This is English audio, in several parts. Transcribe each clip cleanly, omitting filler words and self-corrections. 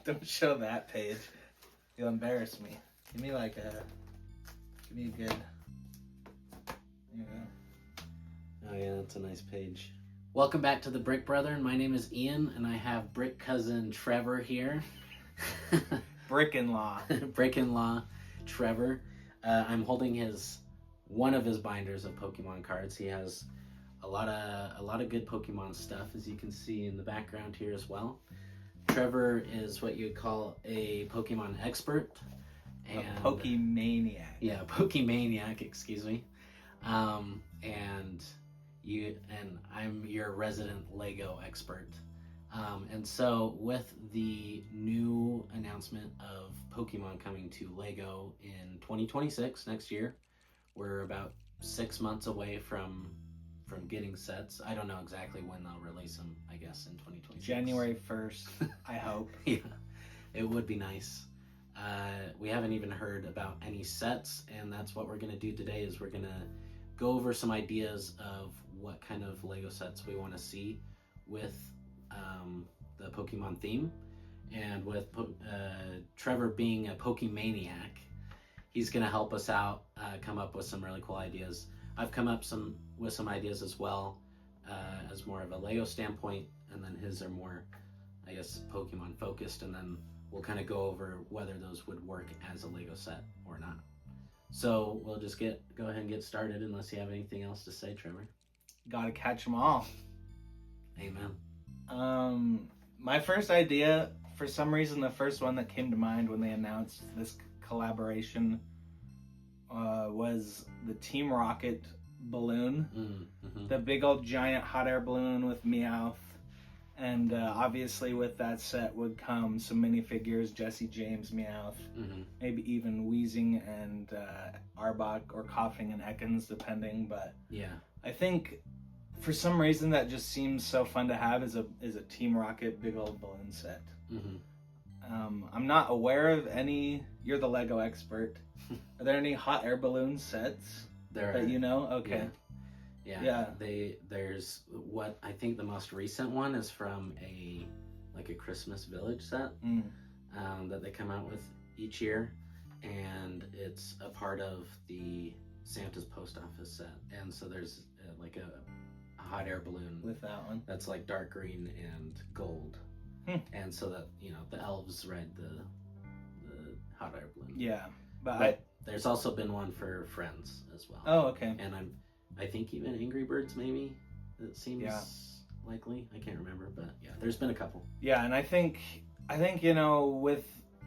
Don't show that page. You'll embarrass me. Give me a good. There you go. Oh yeah, that's a nice page. Welcome back to the Brick Brethren. My name is Ian, and I have Brick cousin Trevor here. Brick-in-law. Brick-in-law Trevor. I'm holding one of his binders of Pokemon cards. He has a lot of good Pokemon stuff, as you can see in the background here as well. Trevor is what you would call a Pokemon expert. A PokeManiac. Yeah, PokeManiac, excuse me. And I'm your resident Lego expert. And so with the new announcement of Pokemon coming to Lego in 2026, next year, we're about 6 months away from getting sets. I don't know exactly when they'll release them, I guess in 2026. January 1st, I hope. Yeah, it would be nice. We haven't even heard about any sets, and that's what we're going to do today is we're going to go over some ideas of what kind of Lego sets we want to see with the Pokemon theme. And with Trevor being a Pokemaniac, he's going to help us out, come up with some really cool ideas. I've come up with some ideas as well, as more of a Lego standpoint, and then his are more, I guess, Pokemon focused, and then we'll kind of go over whether those would work as a Lego set or not. So we'll just go ahead and get started, unless you have anything else to say, Trevor. Gotta catch them all. Amen. My first idea, for some reason, the first one that came to mind when they announced this collaboration was the Team Rocket balloon. Mm-hmm. The big old giant hot air balloon with Meowth. And obviously with that set would come some minifigures, Jesse, James, Meowth, maybe even Wheezing and Arbok, or Coughing and Ekans, depending. But yeah, I think for some reason that just seems so fun to have as a Team Rocket big old balloon set. I'm not aware of any. You're the Lego expert. Are there any hot air balloon sets that you know? Okay. Yeah. There's what I think the most recent one is from a Christmas Village set that they come out with each year, and it's a part of the Santa's Post Office set. And so there's a hot air balloon with that one that's like dark green and gold, and so that the elves ride the hot air balloon. Yeah, but there's also been one for Friends as well. Oh, okay. And I think even Angry Birds, maybe. It seems likely. I can't remember, but yeah, there's been a couple. Yeah, and I think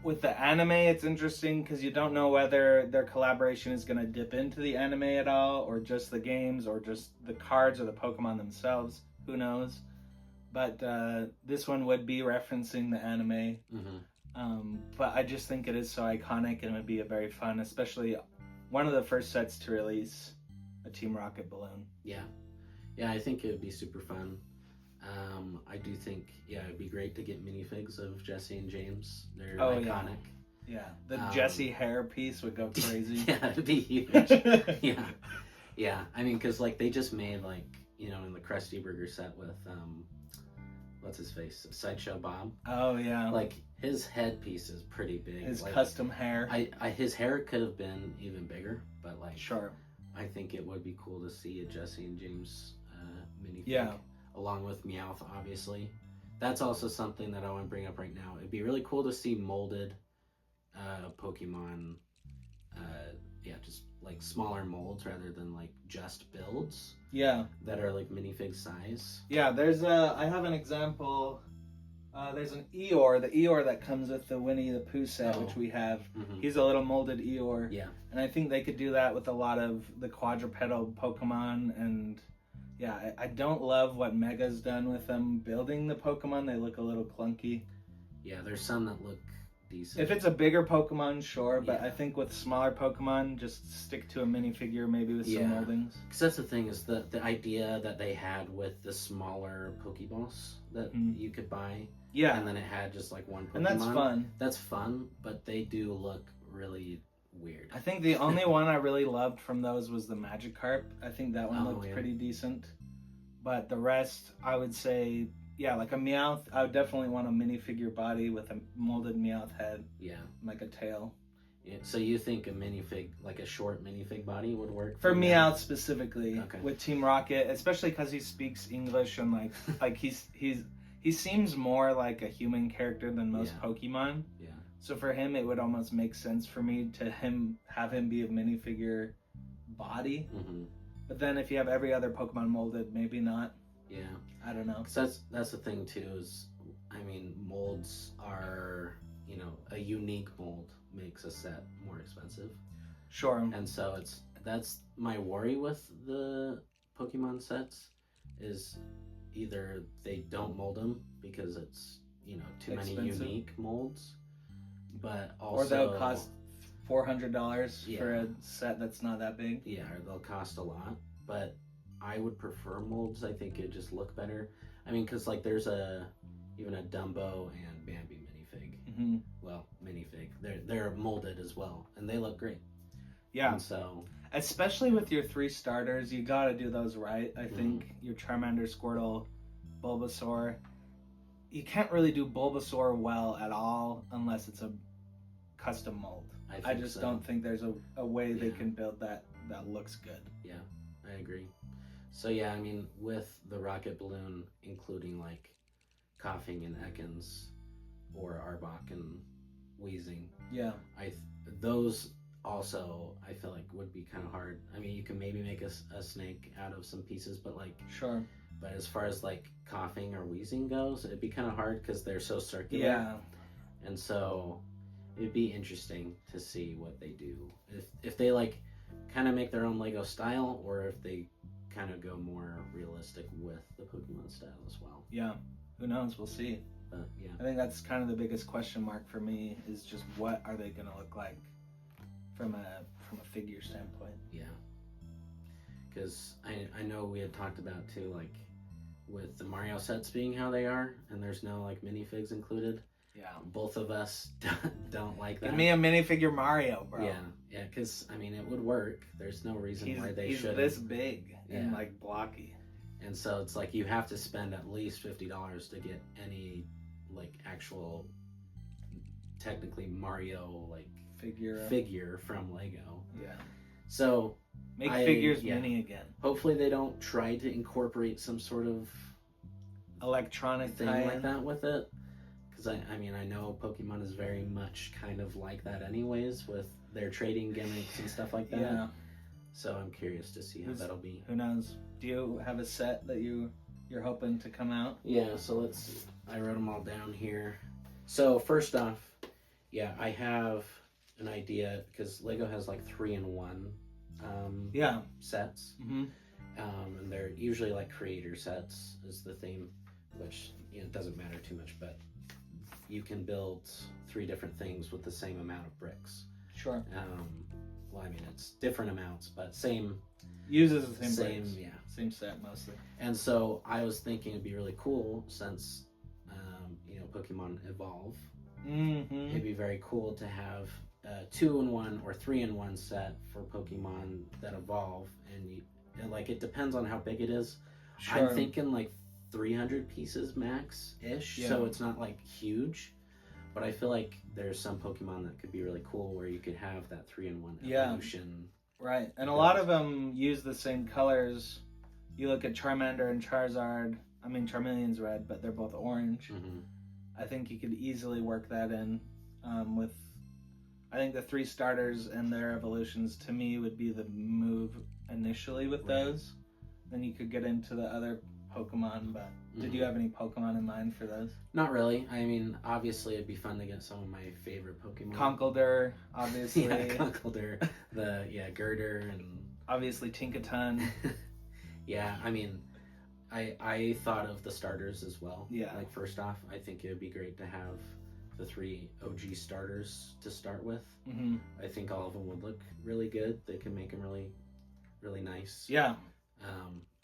with the anime, it's interesting because you don't know whether their collaboration is going to dip into the anime at all, or just the games, or just the cards or the Pokemon themselves. Who knows? But this one would be referencing the anime. But I just think it is so iconic, and it would be a very fun, especially one of the first sets to release a Team Rocket balloon. Yeah, I think it would be super fun. I do think, it'd be great to get minifigs of Jesse and James. They're iconic. Yeah, the Jesse hair piece would go crazy. Yeah, it'd be huge. Yeah. I mean, because they just made in the Krusty Burger set with what's his face, Sideshow Bob. Oh yeah. His headpiece is pretty big. His custom hair. His hair could have been even bigger, but sure. I think it would be cool to see a Jesse and James minifig, along with Meowth, obviously. That's also something that I want to bring up right now. It'd be really cool to see molded Pokemon, just smaller molds rather than just builds. Yeah. That are minifig size. Yeah, I have an example. There's an Eeyore, the Eeyore that comes with the Winnie the Pooh set, which we have. He's a little molded Eeyore. Yeah. And I think they could do that with a lot of the quadrupedal Pokemon. And yeah, I don't love what Mega's done with them building the Pokemon. They look a little clunky. Yeah, there's some that look decent. If it's a bigger Pokemon, sure. But I think with smaller Pokemon, just stick to a minifigure maybe with some moldings. Because that's the thing, is the idea that they had with the smaller Pokeballs that you could buy. Yeah. And then it had just one Pokemon. And that's fun. That's fun, but they do look really weird. I think the only one I really loved from those was the Magikarp. I think that one looked pretty decent. But the rest, I would say, yeah, like a Meowth. I would definitely want a minifigure body with a molded Meowth head, Yeah. like a tail. Yeah. So you think a minifig, like a short minifig body, would work For that? Meowth specifically, Okay. with Team Rocket, especially because he speaks English and like he seems more like a human character than most Yeah. Pokemon. Yeah. So for him, it would almost make sense for me to have him be a minifigure body. Mm-hmm. But then if you have every other Pokemon molded, maybe not. Yeah. I don't know. 'Cause that's the thing too. Is I mean, molds are, you know, a unique mold makes a set more expensive. Sure. And so that's my worry with the Pokemon sets is either they don't mold them because it's, you know, too many Expensive. unique molds, but also Or they'll cost $400 Yeah. for a set that's not that big. yeah, or they'll cost a lot. But I would prefer molds. I think it just look better. I mean, because like there's even a Dumbo and Bambi minifig. Mm-hmm. Well, minifig. They're molded as well, and they look great. Yeah. And so Especially with your 3 starters, you gotta do those right. I think your Charmander, Squirtle, Bulbasaur. You can't really do Bulbasaur well at all unless it's a custom mold. I just don't think there's a way they Yeah. can build that looks good. Yeah, I agree. So yeah, I mean, with the rocket balloon, including like coughing and Ekans, or Arbok and wheezing, Yeah. those also I feel like would be kind of hard. I mean, you can maybe make a snake out of some pieces, but like, Sure. but as far as like coughing or wheezing goes, it'd be kind of hard because they're so circular. Yeah. And so it'd be interesting to see what they do. If they like kind of make their own Lego style, or if they kind of go more realistic with the Pokemon style as well. Yeah. Who knows? We'll see. But yeah. I think that's kind of the biggest question mark for me is just what are they going to look like from a figure standpoint. Yeah. Because I know we had talked about too, like with the Mario sets being how they are, and there's no like minifigs included. Yeah. Both of us don't like that. Give me a minifigure Mario, bro. Yeah, because I mean it would work. There's no reason why they he's shouldn't. this big and Yeah. like blocky. And so it's like you have to spend at least $50 to get any like actual, technically Mario like figure from Lego. Yeah. So Make figures yeah. mini again. Hopefully they don't try to incorporate some sort of Electronic thing tie-in. like that with it. Because I mean, I know Pokemon is very much kind of like that anyways with their trading gimmicks and stuff like that. Yeah. So I'm curious to see how that'll be. Who knows? Do you have a set that you're hoping to come out? Yeah, so let's see. I wrote them all down here. So first off, yeah, I have an idea because Lego has like 3-in-1 sets. Mm-hmm. And they're usually like creator sets is the theme, which, you know, doesn't matter too much, but you can build 3 different things with the same amount of bricks. Sure. Well, I mean, it's different amounts, but same. Uses the same bricks. Yeah. Same set mostly. And so I was thinking it'd be really cool since, you know, Pokemon evolve. Mm-hmm. It'd be very cool to have a 2-in-1 or 3-in-1 set for Pokemon that evolve, and like it depends on how big it is. Sure. I'm thinking like 300 pieces max ish, Yeah. so it's not like huge. But I feel like there's some Pokemon that could be really cool where you could have that 3-in-1 evolution. Right, and a lot of them use the same colors. You look at Charmander and Charizard. I mean, Charmeleon's red, but they're both orange. Mm-hmm. I think you could easily work that in with. I think the 3 starters and their evolutions to me would be the move initially with Right. those. Then you could get into the other Pokemon, but did you have any Pokemon in mind for those? Not really. I mean, obviously it'd be fun to get some of my favorite Pokemon. Conkeldurr, obviously. Yeah, Conkeldurr. Girder, and obviously Tinkaton. yeah, I mean, I thought of the starters as well. Yeah. Like first off, I think it would be great to have the 3 OG starters to start with. Mm-hmm. I think all of them would look really good. They can make them really, really nice. Yeah.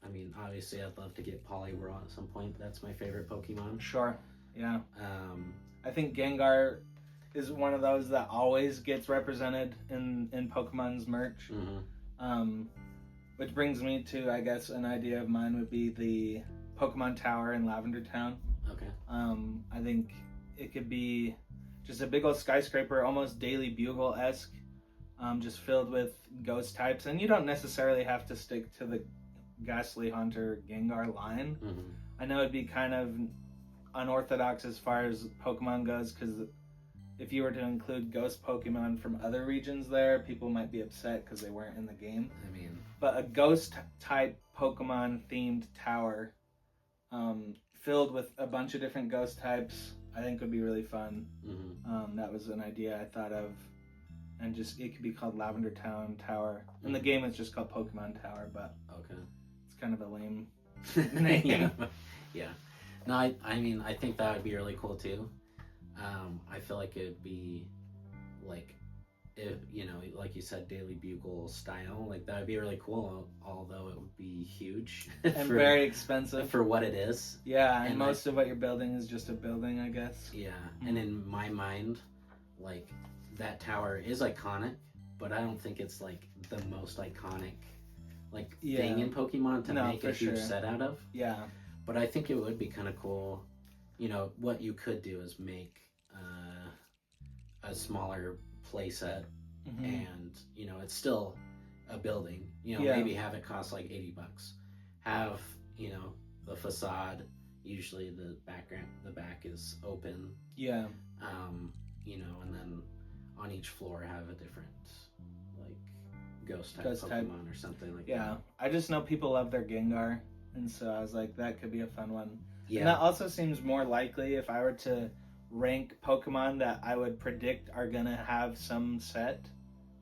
I mean, obviously, I'd love to get Poliwhirl at some point. That's my favorite Pokemon. Sure. Yeah. I think Gengar is one of those that always gets represented in Pokemon's merch. Mm-hmm. Which brings me to, I guess, an idea of mine would be the Pokemon Tower in Lavender Town. Okay. I think it could be just a big old skyscraper, almost Daily Bugle-esque, just filled with ghost types. And you don't necessarily have to stick to the Ghastly Haunter Gengar line. Mm-hmm. I know it'd be kind of unorthodox as far as Pokemon goes, because if you were to include ghost Pokemon from other regions there, people might be upset because they weren't in the game. I mean, but a ghost type Pokemon themed tower, filled with a bunch of different ghost types, I think would be really fun. mm-hmm. That was an idea I thought of, and just it could be called Lavender Town Tower. In the game, it's just called Pokemon Tower, but Okay. it's kind of a lame name. Yeah. No, I mean, I think that would be really cool too. I feel like it'd be like, if you know, like you said, Daily Bugle style, like that would be really cool. Although it would be huge And very expensive for what it is. Yeah, and most of what you're building is just a building, I guess. Yeah, and in my mind, like that tower is iconic, but I don't think it's like the most iconic like thing in Pokemon to make a huge set out of. Yeah. But I think it would be kind of cool. You know, what you could do is make a smaller playset, and you know, it's still a building. You know, maybe have it cost like $80. Have, you know, the facade. Usually the back is open. Yeah. You know, and then on each floor have a different like ghost type Pokemon or something like that. Yeah, I just know people love their Gengar, and so I was like, that could be a fun one. Yeah. And that also seems more likely if I were to rank Pokemon that I would predict are gonna have some set.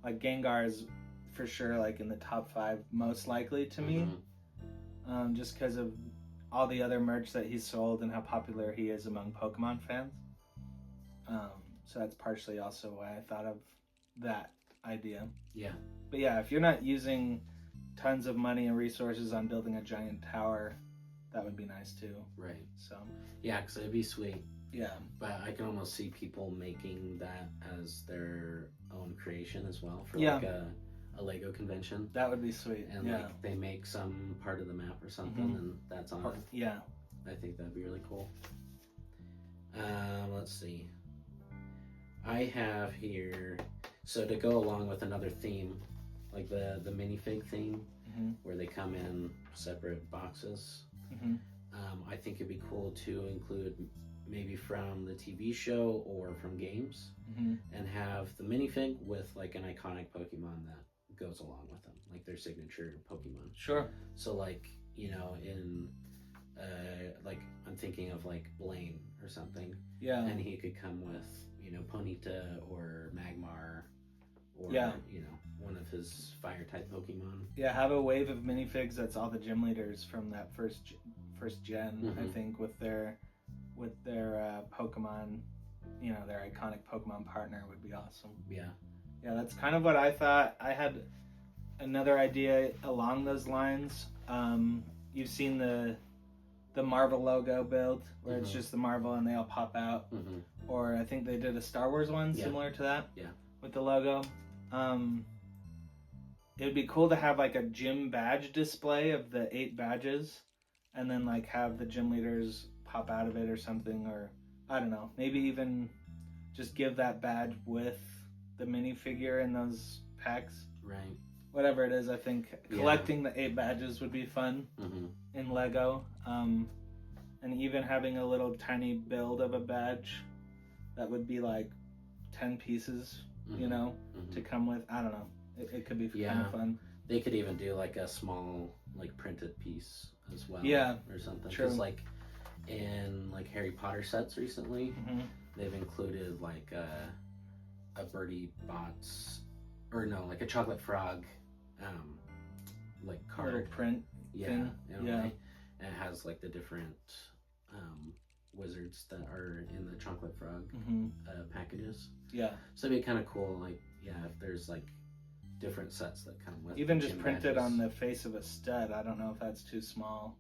Like Gengar is for sure like in the top 5 most likely to me, just because of all the other merch that he's sold and how popular he is among Pokemon fans. So that's partially also why I thought of that idea. Yeah. But yeah, if you're not using tons of money and resources on building a giant tower, that would be nice too. Right. So. Yeah, because it'd be sweet. Yeah. But I can almost see people making that as their own creation as well for like a Lego convention. That would be sweet. And like they make some part of the map or something, and that's on it. Yeah. I think that'd be really cool. Let's see. I have here, so to go along with another theme, like the minifig theme, where they come in separate boxes. I think it'd be cool to include maybe from the TV show or from games, and have the minifig with like an iconic Pokemon that goes along with them, like their signature Pokemon. Sure. So like, you know, in like I'm thinking of like Blaine or something. Yeah. And he could come with, you know, Ponyta or Magmar or you know, one of his fire type Pokemon. Yeah, have a wave of minifigs that's all the gym leaders from that first gen, I think, with their Pokemon, you know, their iconic Pokemon partner would be awesome. Yeah. Yeah, that's kind of what I thought. I had another idea along those lines. You've seen the Marvel logo build, where it's just the Marvel and they all pop out. Or I think they did a Star Wars one similar to that. Yeah. With the logo. It would be cool to have like a gym badge display of the 8 badges, and then like have the gym leaders pop out of it or something, or I don't know, maybe even just give that badge with the minifigure in those packs. Right. Whatever it is, I think collecting the 8 badges would be fun in Lego. And even having a little tiny build of a badge that would be like 10 pieces, you know, to come with. I don't know. It could be kind of fun. They could even do like a small like printed piece as well. Yeah. Or something. True. Because like in like Harry Potter sets recently, they've included like a Birdie Bots, or no, like a Chocolate Frog like card. Little print thing. In a way. And it has like the different wizards that are in the Chocolate Frog packages. Yeah. So it'd be kind of cool, like, if there's like different sets that come with even just printed on the face of a stud. I don't know if that's too small.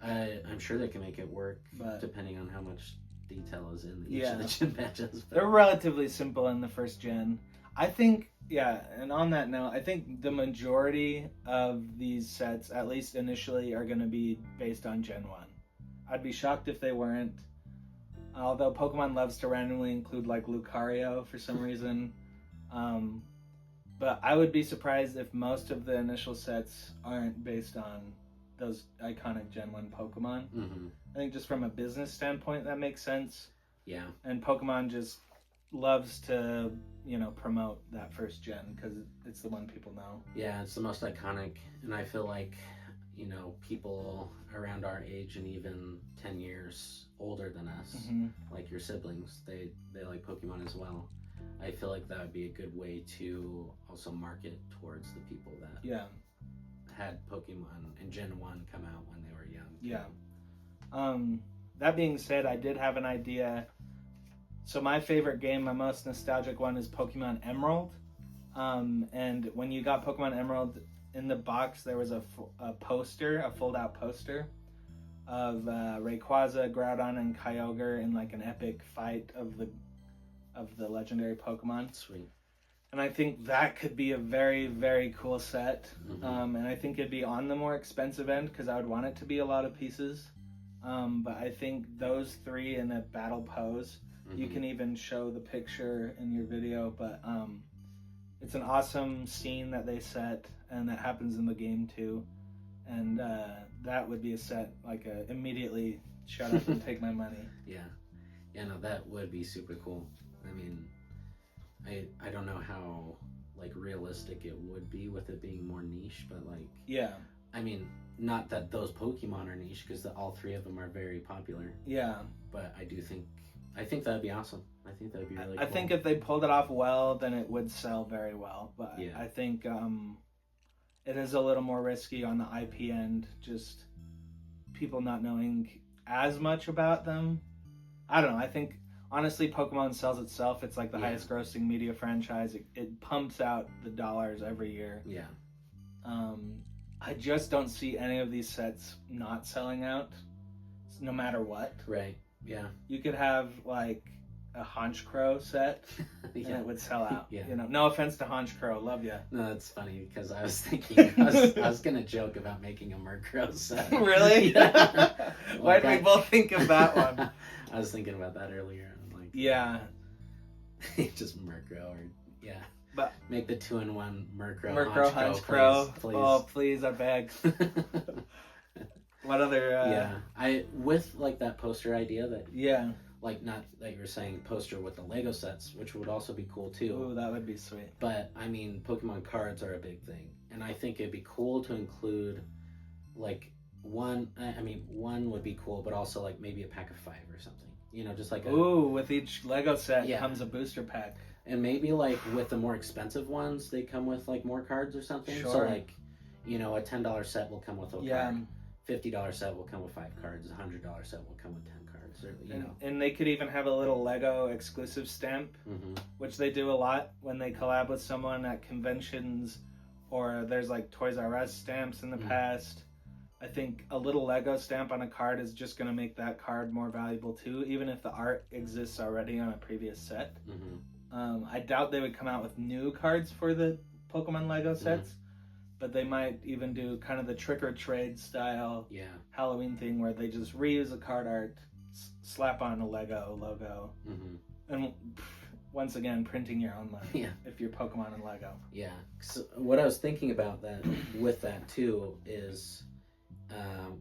I'm sure they can make it work, but depending on how much detail is in each of the gym badges. But they're relatively simple in the first gen. I think, and on that note, I think the majority of these sets, at least initially, are going to be based on Gen 1. I'd be shocked if they weren't. Although Pokemon loves to randomly include like Lucario for some reason. But I would be surprised if most of the initial sets aren't based on those iconic Gen 1 Pokemon. Mm-hmm. I think just from a business standpoint that makes sense. Yeah. And Pokemon just loves to, promote that first gen because it's the one people know. Yeah, it's the most iconic, and I feel like, people around our age and even 10 years older than us, Mm-hmm. like your siblings, they like Pokemon as well. I feel like that would be a good way to also market towards the people that had Pokemon and Gen 1 come out when they were young. Yeah. That being said, I did have an idea. So my favorite game, my most nostalgic one, is Pokemon Emerald. And when you got Pokemon Emerald, in the box there was a poster, a fold-out poster of Rayquaza, Groudon, and Kyogre in like an epic fight of the legendary Pokemon. Sweet. And I think that could be a very, very cool set. Mm-hmm. And I think it'd be on the more expensive end because I would want it to be a lot of pieces. But I think those three in a battle pose, you can even show the picture in your video, but it's an awesome scene that they set, and that happens in the game too. And that would be a set, like immediately shut up and take my money. Yeah. Yeah, no, that would be super cool. I mean, I don't know how, like, realistic it would be with it being more niche, but, like... Yeah. I mean, not that those Pokemon are niche, because all three of them are very popular. Yeah. But I think that'd be awesome. I think that'd be really cool. I think if they pulled it off well, then it would sell very well. But yeah. I think it is a little more risky on the IP end, just people not knowing as much about them. I don't know. I think, honestly, Pokemon sells itself. It's like the highest grossing media franchise. It pumps out the dollars every year. Yeah. I just don't see any of these sets not selling out, no matter what. Right. Yeah. You could have like a Honchkrow set, and it would sell out. Yeah. No offense to Honchkrow, love ya. No, that's funny because I was thinking I was gonna joke about making a Murkrow set. Really? Yeah. Why did we both think of that one? I was thinking about that earlier. I'm like, yeah, just Murkrow or but make the 2-in-1 Murkrow Honchkrow. Please. Oh, please, I beg. What other? I with like that poster idea that like not like you were saying poster with the Lego sets, which would also be cool too. Ooh, that would be sweet. But I mean, Pokemon cards are a big thing, and I think it'd be cool to include like one. I mean, one would be cool, but also like maybe a pack of 5 or something. Just like with each Lego set comes a booster pack. And maybe like with the more expensive ones, they come with like more cards or something. Sure. So like, a $10 set will come with a card. $50 set will come with 5 cards. $100 set will come with 10 cards. Or, and they could even have a little Lego exclusive stamp, which they do a lot when they collab with someone at conventions, or there's like Toys R Us stamps in the past. I think a little Lego stamp on a card is just going to make that card more valuable too, even if the art exists already on a previous set. I doubt they would come out with new cards for the Pokemon Lego sets, but they might even do kind of the trick or trade style Halloween thing where they just reuse the card art, slap on a Lego logo, and once again printing your own money if you're Pokemon and Lego. Yeah. So what I was thinking about that with that too is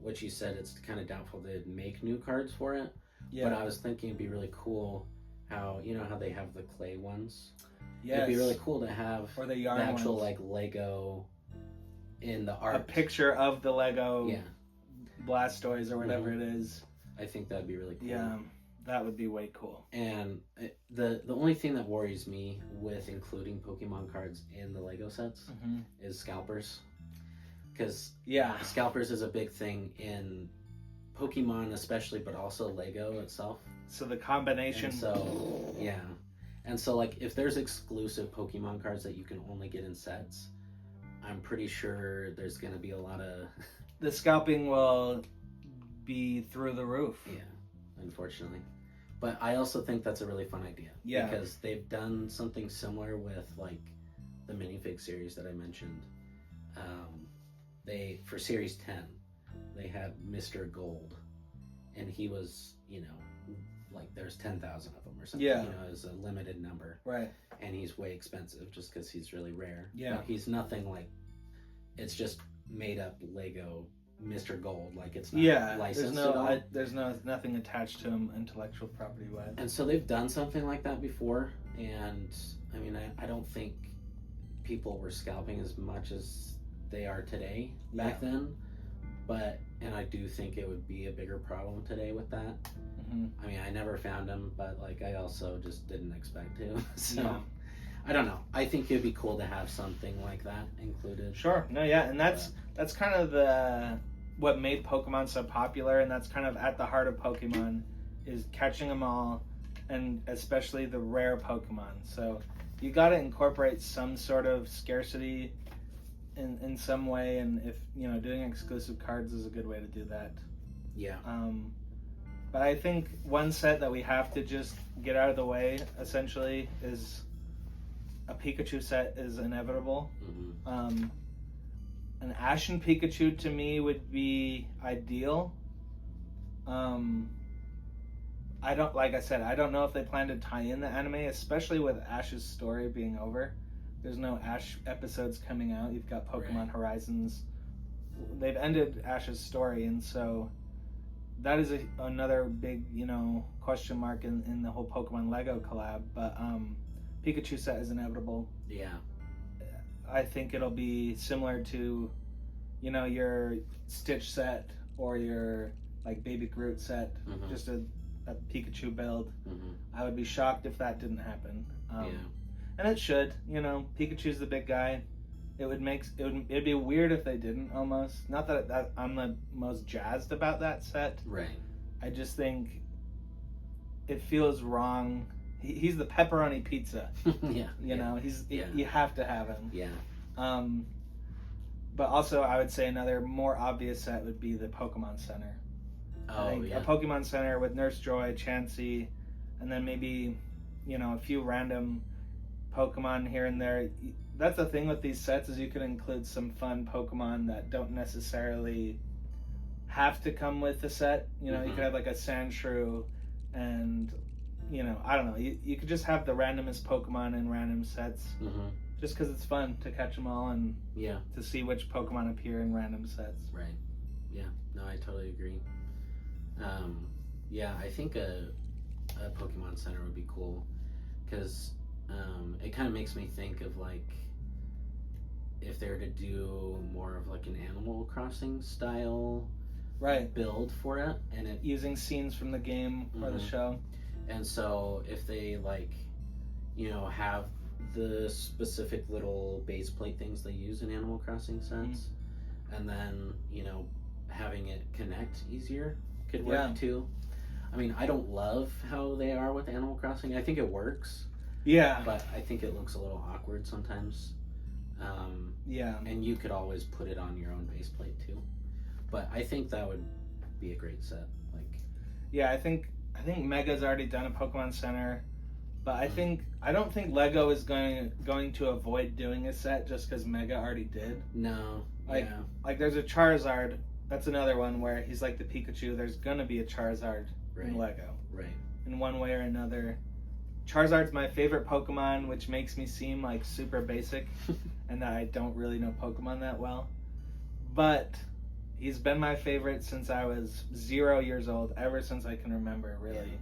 what you said, it's kind of doubtful they'd make new cards for it. Yeah. But I was thinking it'd be really cool how how they have the clay ones. Yeah, it'd be really cool to have or the actual ones. Like Lego in the art. A picture of the Lego Blastoise or whatever it is. I think that'd be really cool. Yeah, that would be way cool. And the only thing that worries me with including Pokemon cards in the Lego sets is scalpers. Because scalpers is a big thing in Pokemon especially, but also Lego itself. So the combination. And so like if there's exclusive Pokemon cards that you can only get in sets, I'm pretty sure there's going to be a lot of... The scalping will be through the roof. Yeah, unfortunately. But I also think that's a really fun idea. Yeah. Because they've done something similar with like the minifig series that I mentioned. For Series 10, they had Mr. Gold. and he was, like there's 10,000 of them or something. Yeah. It was a limited number. Right. And he's way expensive just because he's really rare. Yeah. But he's nothing like, it's just made up Lego Mr. Gold. Like it's not licensed at all. There's nothing attached to him intellectual property wise. And so they've done something like that before. And I mean, I don't think people were scalping as much as they are today back then. And I do think it would be a bigger problem today with that. Mm-hmm. I mean, I never found them, but like I also just didn't expect to. So I don't know. I think it'd be cool to have something like that included. Sure. No, yeah, and that's kind of what made Pokemon so popular, and that's kind of at the heart of Pokemon, is catching them all, and especially the rare Pokemon. So you got to incorporate some sort of scarcity in some way, and if doing exclusive cards is a good way to do that. Yeah. But I think one set that we have to just get out of the way essentially is a Pikachu set is inevitable. Mm-hmm. An Ashen Pikachu to me would be ideal. I don't know if they plan to tie in the anime, especially with Ash's story being over. There's no Ash episodes coming out. You've got Pokemon Horizons. They've ended Ash's story, and so that is another big, question mark in the whole Pokemon Lego collab. But Pikachu set is inevitable. Yeah. I think it'll be similar to, your Stitch set or your like Baby Groot set, just a Pikachu build. Mm-hmm. I would be shocked if that didn't happen. And it should. Pikachu's the big guy. It'd be weird if they didn't, almost. Not that I'm the most jazzed about that set. Right. I just think it feels wrong. He's the pepperoni pizza. Yeah. You have to have him. Yeah. But also, I would say another more obvious set would be the Pokemon Center. I think a Pokemon Center with Nurse Joy, Chansey, and then maybe, a few random Pokemon here and there. That's the thing with these sets, is you can include some fun Pokemon that don't necessarily have to come with the set. You could have like a Sandshrew and, I don't know. You could just have the randomest Pokemon in random sets. Mm-hmm. Just because it's fun to catch them all and to see which Pokemon appear in random sets. Right. Yeah. No, I totally agree. I think a Pokemon Center would be cool, because it kind of makes me think of like if they were to do more of like an Animal Crossing style build for it, and it using scenes from the game or the show. And so if they like, have the specific little base plate things they use in Animal Crossing sets, and then having it connect easier could work too. I mean, I don't love how they are with Animal Crossing. I think it works. Yeah. But I think it looks a little awkward sometimes. And you could always put it on your own base plate too. But I think that would be a great set. I think Mega's already done a Pokemon Center, but I don't think Lego is going to avoid doing a set just because Mega already did. No. Like there's a Charizard. That's another one where he's like the Pikachu. There's gonna be a Charizard in Lego. Right. In one way or another. Charizard's my favorite Pokemon, which makes me seem like super basic and that I don't really know Pokemon that well. But he's been my favorite since I was 0 years old, ever since I can remember, really.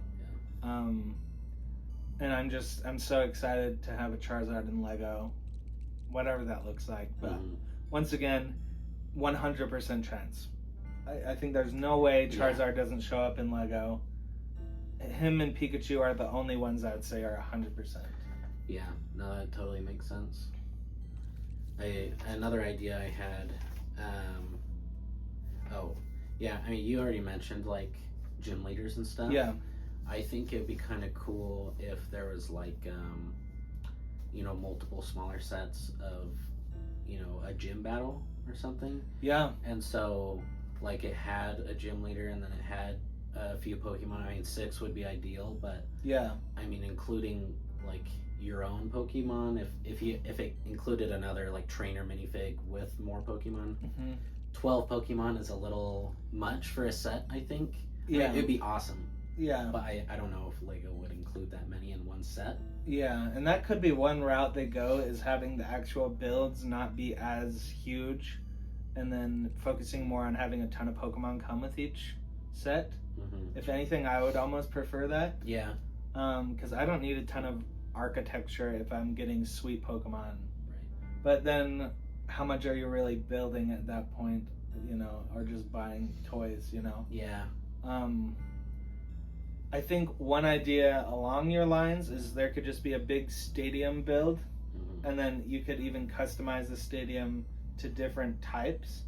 Yeah. And I'm so excited to have a Charizard in Lego, whatever that looks like. But once again, 100% chance. I think there's no way Charizard doesn't show up in Lego. Him and Pikachu are the only ones I would say are 100%. Yeah, no, that totally makes sense. Another idea I had, I mean, you already mentioned like gym leaders and stuff. Yeah. I think it'd be kind of cool if there was like, multiple smaller sets of, a gym battle or something. Yeah. And so like it had a gym leader and then it had a few Pokemon. I mean, 6 would be ideal, but I mean, including like your own Pokemon, if it included another like trainer minifig with more Pokemon, 12 Pokemon is a little much for a set, I think. Yeah, it'd be awesome. Yeah. But I don't know if Lego would include that many in one set. Yeah, and that could be one route they go, is having the actual builds not be as huge, and then focusing more on having a ton of Pokemon come with each set. Mm-hmm. If anything, I would almost prefer that. Yeah. Because I don't need a ton of architecture if I'm getting sweet Pokemon. Right. But then, how much are you really building at that point, or just buying toys, Yeah. I think one idea along your lines is there could just be a big stadium build, Mm-hmm. and then you could even customize the stadium to different types.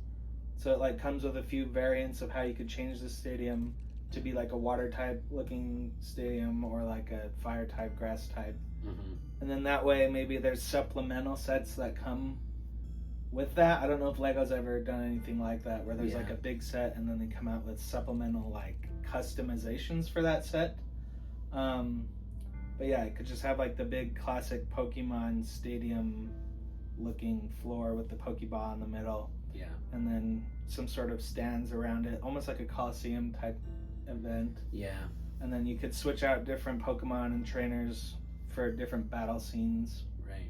So it like comes with a few variants of how you could change the stadium to be like a water type looking stadium, or like a fire type, grass type. Mm-hmm. And then that way maybe there's supplemental sets that come with that. I don't know if Lego's ever done anything like that, where there's like a big set and then they come out with supplemental like customizations for that set. But yeah, it could just have like the big classic Pokemon stadium looking floor with the Pokeball in the middle. Yeah. And then some sort of stands around it, almost like a Coliseum type event. Yeah. And then you could switch out different Pokemon and trainers for different battle scenes. Right.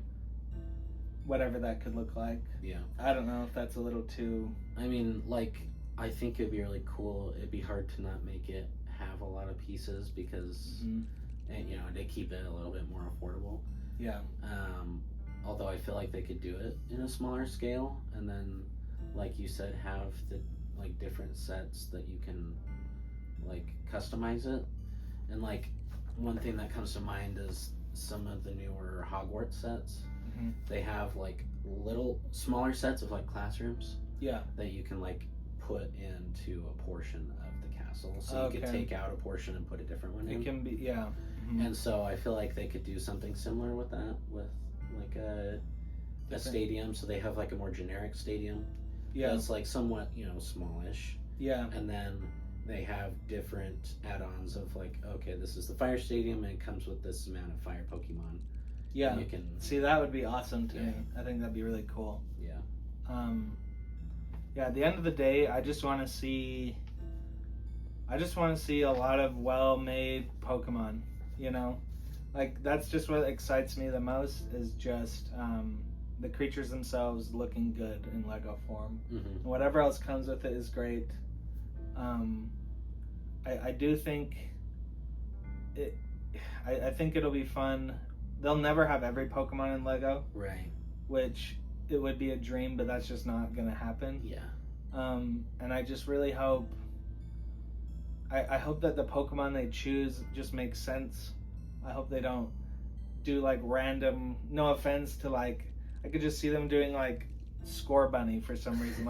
Whatever that could look like. Yeah. I don't know if that's a little too... I mean, like, I think it'd be really cool. It'd be hard to not make it have a lot of pieces because, and, they keep it a little bit more affordable. Yeah. Although I feel like they could do it in a smaller scale, and then, like you said, have the like different sets that you can like customize it. And like one thing that comes to mind is some of the newer Hogwarts sets. Mm-hmm. They have like little smaller sets of like classrooms. Yeah. That you can like put into a portion of the castle, so you could take out a portion and put a different one in. It can be, yeah. Mm-hmm. And so I feel like they could do something similar with that, with like a stadium. So they have like a more generic stadium. Yeah. That's like somewhat, smallish. Yeah. And then they have different add-ons of like, okay, this is the fire stadium and it comes with this amount of fire Pokemon. Yeah. And you can see, that would be awesome to me. I think that'd be really cool. Yeah. Yeah, at the end of the day, I just want to see a lot of well-made Pokemon, Like, that's just what excites me the most, is just the creatures themselves looking good in Lego form. Mm-hmm. Whatever else comes with it is great. I do think I think it'll be fun. They'll never have every Pokemon in Lego. Right. Which, it would be a dream, but that's just not going to happen. Yeah. And I just really hope... I hope that the Pokemon they choose just make sense. I hope they don't do, like, random... No offense to, like... I could just see them doing, like, Score Bunny for some reason.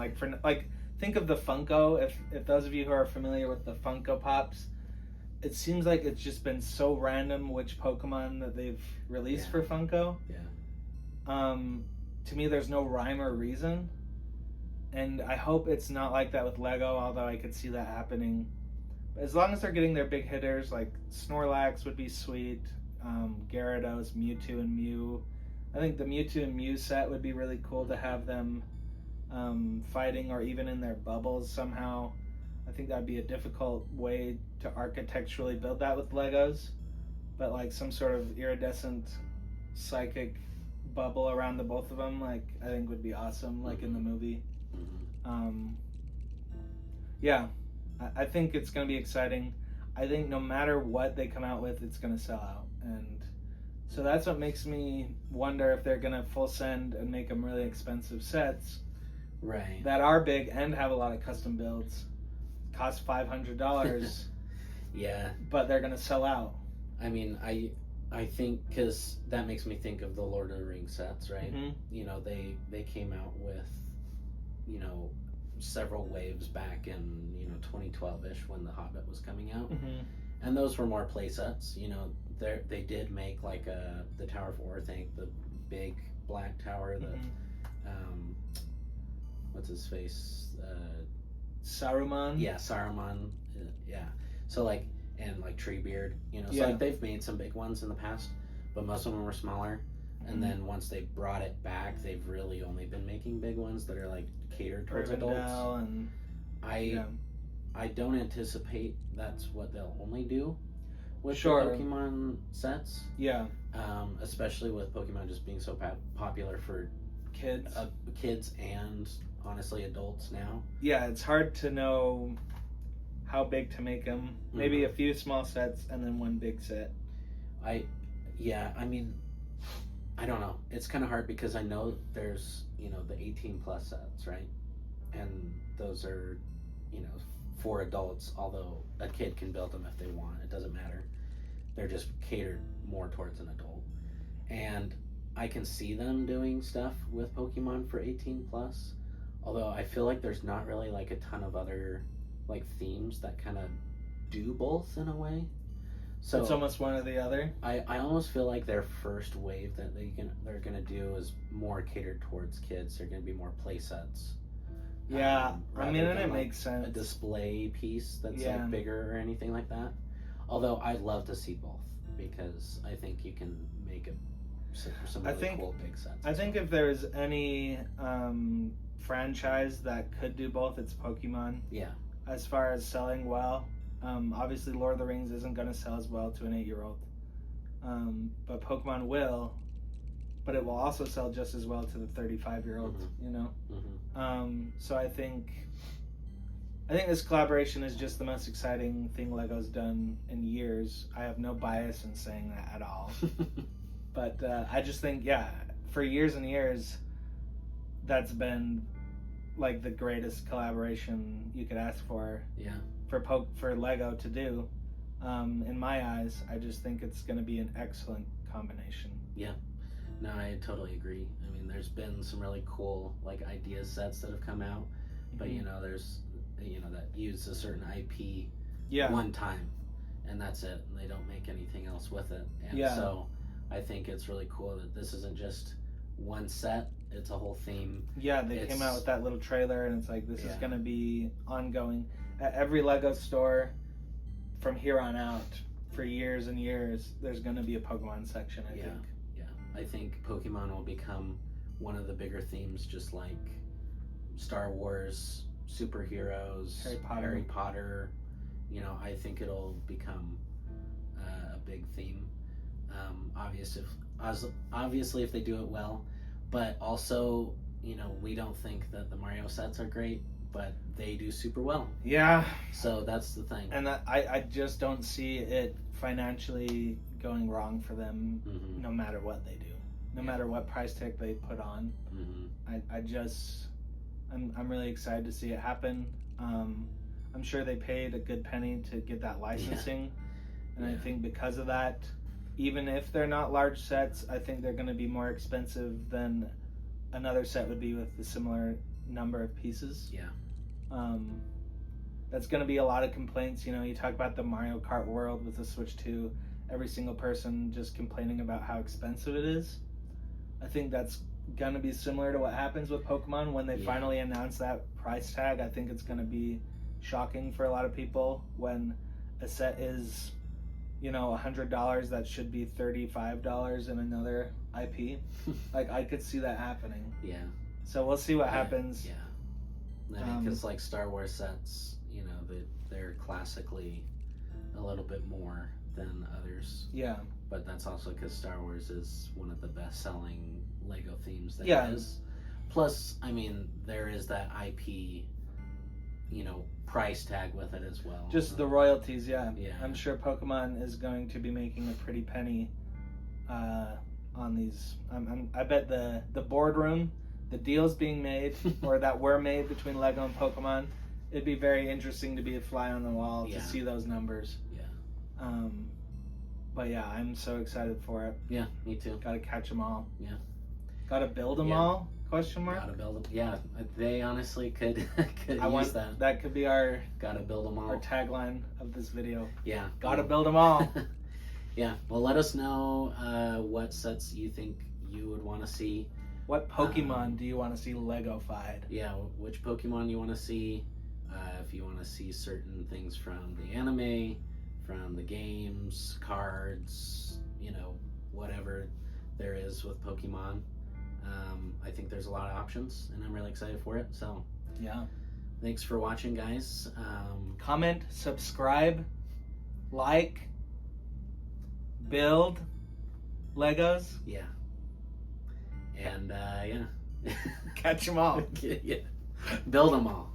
Think of the Funko. If those of you who are familiar with the Funko Pops, it seems like it's just been so random which Pokemon that they've released for Funko. Yeah. To me, there's no rhyme or reason. And I hope it's not like that with Lego, although I could see that happening. But as long as they're getting their big hitters, like Snorlax would be sweet, Gyarados, Mewtwo, and Mew. I think the Mewtwo and Mew set would be really cool to have them fighting, or even in their bubbles somehow. I think that'd be a difficult way to architecturally build that with Legos. But like some sort of iridescent psychic bubble around the both of them, like, I think would be awesome, like in the movie. Mm-hmm. Yeah, I think it's going to be exciting. I think no matter what they come out with, it's going to sell out. And so that's what makes me wonder if they're going to full send and make them really expensive sets. Right. That are big and have a lot of custom builds. Cost $500. Yeah. But they're going to sell out. I mean, I think, because that makes me think of the Lord of the Rings sets, right? Mm-hmm. They came out with, several waves back in, 2012-ish when The Hobbit was coming out. Mm-hmm. And those were more play sets. They did make like the Tower of War, the big black tower, what's his face? Saruman? Yeah, Saruman. Yeah. So like, and like Treebeard, so like they've made some big ones in the past, but most of them were smaller. And then once they brought it back, they've really only been making big ones that are like catered towards adults. And I don't anticipate that's what they'll only do with Sure. the Pokemon sets. Yeah. Especially with Pokemon just being so popular for Kids. and honestly adults now. Yeah, it's hard to know how big to make them. Maybe Mhm. a few small sets and then one big set. I mean, I don't know. It's kind of hard because I know there's, the 18 plus sets, right? And those are, for adults, although a kid can build them if they want. It doesn't matter. They're just catered more towards an adult. And I can see them doing stuff with Pokemon for 18 plus. Although I feel like there's not really like a ton of other like themes that kind of do both in a way. So it's almost one or the other. I almost feel like their first wave that they're gonna do is more catered towards kids. They're gonna be more play sets. Yeah, I mean, and rather it than, makes sense. a display piece that's Yeah. like bigger or anything like that. Although I'd love to see both because I think you can make some really cool big sets. I think if there's any franchise that could do both, it's Pokemon. Yeah. As far as selling well, obviously Lord of the Rings isn't going to sell as well to an 8-year-old, but Pokemon will. But it will also sell just as well to the 35-year-old. So I think this collaboration is just the most exciting thing Lego's done in years. I have no bias in saying that at all. But I just think, for years and years, that's been like the greatest collaboration you could ask for. Yeah. For Lego to do. In my eyes, I just think it's going to be an excellent combination. Yeah. No, I totally agree. I mean, there's been some really cool like idea sets that have come out, but there's that use a certain IP one time, and that's it. And they don't make anything else with it. And so I think it's really cool that this isn't just one set; it's a whole theme. Yeah, they came out with that little trailer, and it's like this is going to be ongoing at every Lego store from here on out for years and years. There's going to be a Pokemon section, I think. I think Pokemon will become one of the bigger themes, just like Star Wars, superheroes, Harry Potter. I think it'll become a big theme. Obviously, if they do it well, but also, we don't think that the Mario sets are great, but they do super well. Yeah. So that's the thing. And I just don't see it financially going wrong for them, no matter what they do, no matter what price tag they put on. I'm really excited to see it happen. I'm sure they paid a good penny to get that licensing, and I think because of that, even if they're not large sets, I think they're going to be more expensive than another set would be with the similar number of pieces. That's going to be a lot of complaints. You talk about the Mario Kart world with the Switch 2, every single person just complaining about how expensive it is. I think that's going to be similar to what happens with Pokemon when they finally announce that price tag. I think it's going to be shocking for a lot of people when a set is, $100 that should be $35 in another IP. Like, I could see that happening. Yeah. So we'll see what happens. Yeah. I mean, because like Star Wars sets, they're classically a little bit more than others. Yeah. But that's also because Star Wars is one of the best-selling Lego themes there is. Plus, I mean, there is that IP, price tag with it as well. Just the royalties, yeah. I'm sure Pokemon is going to be making a pretty penny on these. I bet the boardroom, the deals being made or that were made between Lego and Pokemon, it'd be very interesting to be a fly on the wall to see those numbers. But yeah, I'm so excited for it. Yeah, me too. Got to catch them all. Yeah. Got to build them all? Question mark. Got to build them. Yeah, they honestly could use that. That could be our. Got to build them all. Our tagline of this video. Yeah. Got to build them all. Yeah. Well, let us know what sets you think you would want to see. What Pokemon do you want to see Lego-fied? Yeah. Which Pokemon you want to see? If you want to see certain things from the anime, from the games, cards, whatever there is with Pokemon. I think there's a lot of options, and I'm really excited for it. So, yeah. Thanks for watching, guys. Comment, subscribe, like, build Legos. Yeah. And yeah. Catch them all. Yeah. Build them all.